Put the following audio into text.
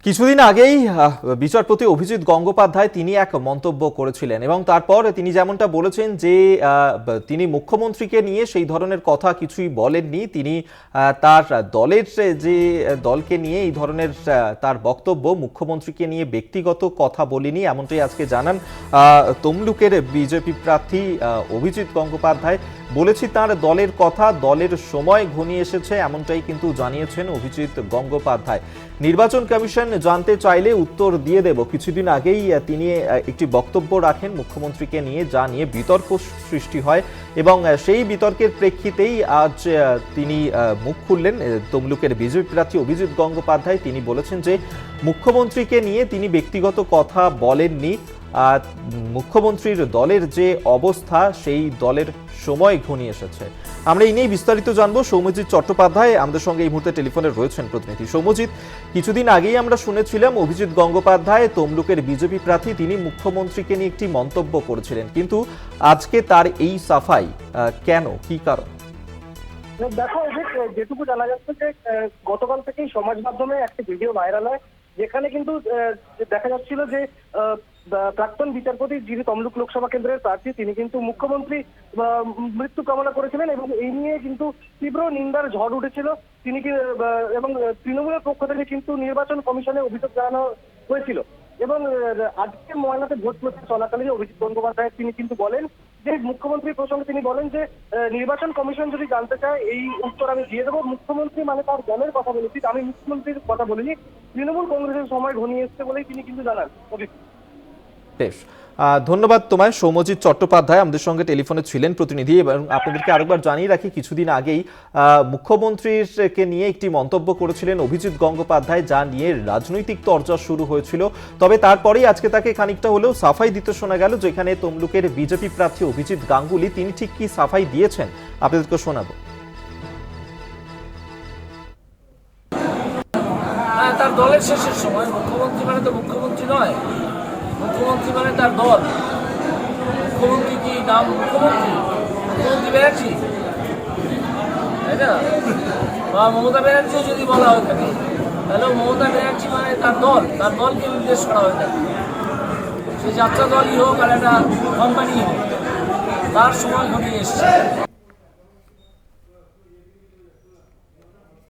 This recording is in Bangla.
কিছুদিন আগেই বিচারপতি অভিজিৎ গঙ্গোপাধ্যায় তিনি এক মন্তব্য করেছিলেন এবং তারপর তিনি যেমনটা বলেছেন যে তিনি মুখ্যমন্ত্রীকে নিয়ে সেই ধরনের কথা কিছুই বলেননি। তিনি তার দলের যে দলকে নিয়ে এই ধরনের তার বক্তব্য, মুখ্যমন্ত্রীকে নিয়ে ব্যক্তিগত কথা বলিনি, এমনটাই আজকে জানান তমলুকের বিজেপি প্রার্থী অভিজিৎ গঙ্গোপাধ্যায়। বলেছি তার দলের কথা, দলের সময় ঘনিয়ে এসেছে, এমনটাই কিন্তু জানিয়েছেন অভিজিৎ গঙ্গোপাধ্যায়। নির্বাচন কমিশন জানতে চাইলে উত্তর দিয়ে দেব। কিছুদিন আগেই তিনি একটি বক্তব্য রাখেন মুখ্যমন্ত্রীকে নিয়ে, যা নিয়ে বিতর্ক সৃষ্টি হয় এবং সেই বিতর্কের প্রেক্ষিতেই আজ তিনি মুখ খুললেন। তমলুকের বিজেপি প্রার্থী অভিজিৎ গঙ্গোপাধ্যায় তিনি বলেছেন যে মুখ্যমন্ত্রীকে নিয়ে তিনি ব্যক্তিগত কথা বলেননি। মুখ্যমন্ত্রীর দলের যে অবস্থা, সেই দলের সময় ঘনিয়ে এসেছে। আমরা এই নিয়ে বিস্তারিত জানবো। সৌম্যজিৎ চট্টোপাধ্যায় আমাদের সঙ্গে এই মুহূর্তে টেলিফোনে রয়েছেন প্রতিনিধি। সৌম্যজিৎ, কিছুদিন আগেই আমরা শুনেছিলাম অভিজিৎ গঙ্গোপাধ্যায় তমলুকের বিজেপি প্রার্থী তিনি মুখ্যমন্ত্রীকে নিয়ে একটি মন্তব্য করেছিলেন, কিন্তু আজকে তার এই সাফাই কেন, কি কারণ? দেখো, যেটুকু জানা যাচ্ছে যে গতকাল থেকেই সমাজ মাধ্যমে একটি ভিডিও ভাইরাল হয়, যেখানে কিন্তু দেখা যাচ্ছিল যে প্রাক্তন বিচারপতি যিনি তমলুক লোকসভা কেন্দ্রের প্রার্থী, তিনি কিন্তু মুখ্যমন্ত্রী মৃত্যু কামনা করেছিলেন এবং এই নিয়ে কিন্তু তীব্র নিন্দার ঝড় উঠেছিল। তিনি এবং তৃণমূলের পক্ষ থেকে কিন্তু নির্বাচন কমিশনে অভিযোগ জানানো হয়েছিল। এবং আজকে ময়নাতে ভোট প্রচার চলাকালীন অভিজিৎ গঙ্গোপাধ্যায় তিনি কিন্তু বলেন যে মুখ্যমন্ত্রী প্রসঙ্গে তিনি বলেন যে নির্বাচন কমিশন যদি জানতে চায় এই উত্তর আমি দিয়ে দেবো। মুখ্যমন্ত্রী মানে তার দলের কথা বলেছি, আমি মুখ্যমন্ত্রীর কথা বলিনি। তৃণমূল কংগ্রেসের সময় ঘনিয়ে এসছে বলেই তিনি কিন্তু জানান। বেশ, ধন্যবাদ তোমায়। সৌম্যজিৎ চট্টোপাধ্যায় আমাদের সঙ্গে টেলিফোনে ছিলেন প্রতিনিধি। এবং আপনাদেরকে আরেকবার জানিয়ে রাখি, কিছুদিন আগেই মুখ্যমন্ত্রীকে নিয়ে একটি মন্তব্য করেছিলেন অভিজিৎ গঙ্গোপাধ্যায়, যা নিয়ে রাজনৈতিক তরজা শুরু হয়েছিল। তবে তারপরেই আজকে তাকে খানিকটা হলেও সাফাই দিতে শোনা গেল, যেখানে তমলুকের বিজেপি প্রার্থী অভিজিৎ গাঙ্গুলি তিনি ঠিক কি সাফাই দিয়েছেন আপনাদেরকে শোনাবো। তার দলের শেষের সময় মুখ্যমন্ত্রী মানে তো মুখ্যমন্ত্রী নয়, মুখ্যমন্ত্রী মানে তার দল। মুখ্যমন্ত্রী কি নাম মুখ্যমন্ত্রী? মুখ্যমন্ত্রী ব্যানার্জি, তাই না? বা মমতা ব্যানার্জিও যদি বলা হয়ে থাকে, তাহলে মমতা ব্যানার্জি মানে তার দল, তার দলকে নির্দেশ করা হয়ে থাকে। সে যাত্রা দলই হোক আর একটা কোম্পানি হোক, তার সময় ঘনিয়ে এসছে।